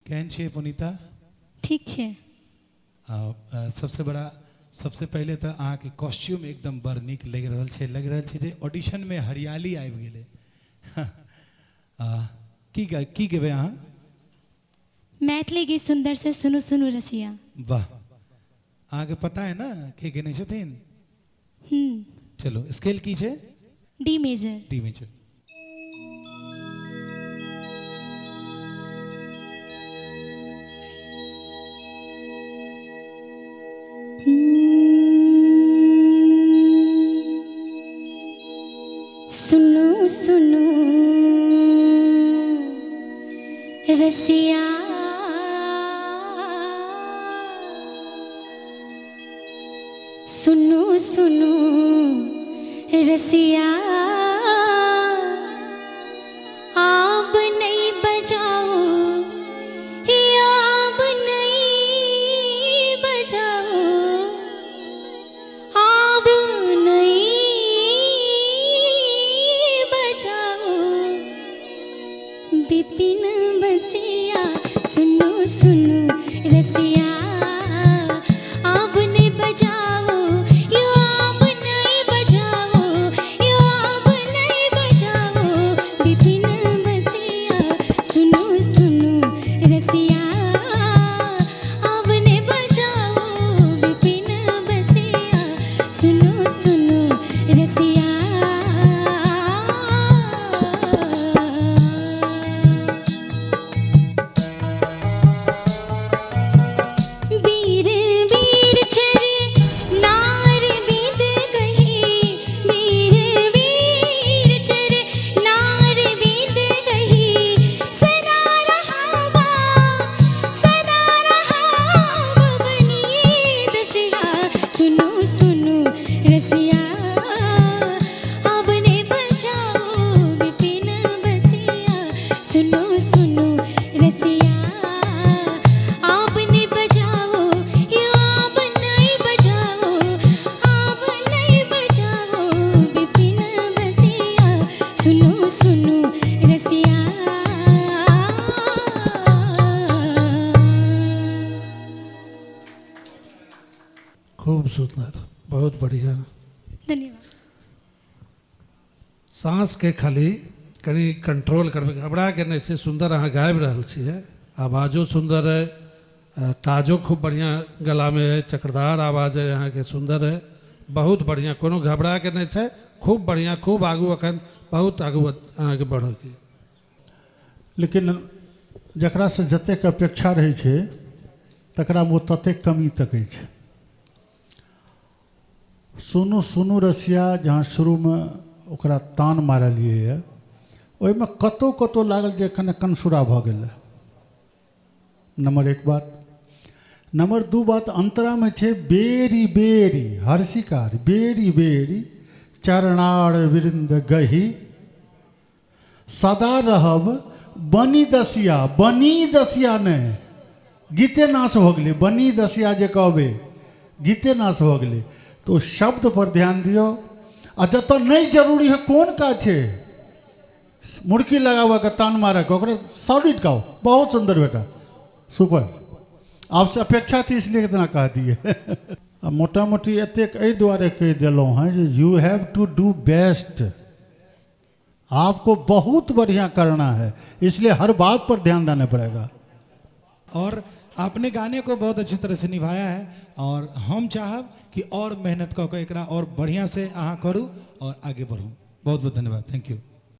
केहन छे पुनीता? ठीक छे। सबसे पहले तो अहाँ के कॉस्ट्यूम एकदम बड़ नीक लग रहल छे जे ऑडिशन में हरियाली आबि गेले। की गेबे अहाँ? मैथिली गीत सुंदर से सुनु सुनु रसिया। वाह, अहाँ के पता है ना के गेने छथिन? चलो स्केल की छे? D major. D major. सुनु सुनु रसिया, सुनु सुनु रसिया, आप नहीं बजाओ या आप नहीं बजाओ, आप नहीं बजाओ, बिपिन बसिया, सुनो सुनो रसिया, आप नहीं बजाओ या आप नहीं बजाओ, या आप नहीं बजाओ, बिपिन बसिया, सुनो सुनो रसिया, आप नहीं बजाओ, बिपिन बसिया, सुनो सुनो रसिया। खूब सुंदर, बहुत बढ़िया। धन्यवाद। सांस के खाली कनी कंट्रोल करबे, घबरा के नहीं से सुंदर अहाँ गाबि रहल छियै, आवाजो सुंदर है, ताजो खूब बढ़िया गला में है, चक्रधार आवाज है यहाँ के, सुंदर है, बहुत बढ़िया, कोनो घबरा के नहीं है, खूब बढ़िया, खूब आगू अखन बहुत आगू अहाँ के बढ़के। लेकिन जकरा से जतेक अपेक्षा रहै छै तकरा में ततेक कमी तकै छै। सुनु सुनु रसिया जहाँ शुरू में ओकरा तान मारलिए है, ओहिमे कतौ कतौ लागल जे कने कनसुरा भऽ गेल। नंबर एक बात। नंबर दू बात, अंतरा में छे बेरी बेरी हर्षिकार, बेरी बेरी चरणार वृंद गही, सदा रहब बनी दसिया ने गीते नाश हो गए, बनी दसिया जे कहबे गीते नाश हो गए। तो शब्द पर ध्यान दियो, आ जत नहीं जरूरी है कौन का छे मुड़की लगावा का तान मारा का सॉलिड गाओ, बहुत सुंदर बेटा, सुपर। आपसे अपेक्षा थी इसलिए इतना कह दिए। मोटा मोटी एतेक एहि दुआरे कह दिलौं हैं जो you have to do best, आपको बहुत बढ़िया करना है, इसलिए हर बात पर ध्यान देना पड़ेगा। और आपने गाने को बहुत अच्छी तरह से निभाया है, और हम चाहब कि और मेहनत कऽ के एकरा और बढ़िया से अहाँ करूँ और आगे बढ़ूँ। बहुत बहुत धन्यवाद, थैंक यू।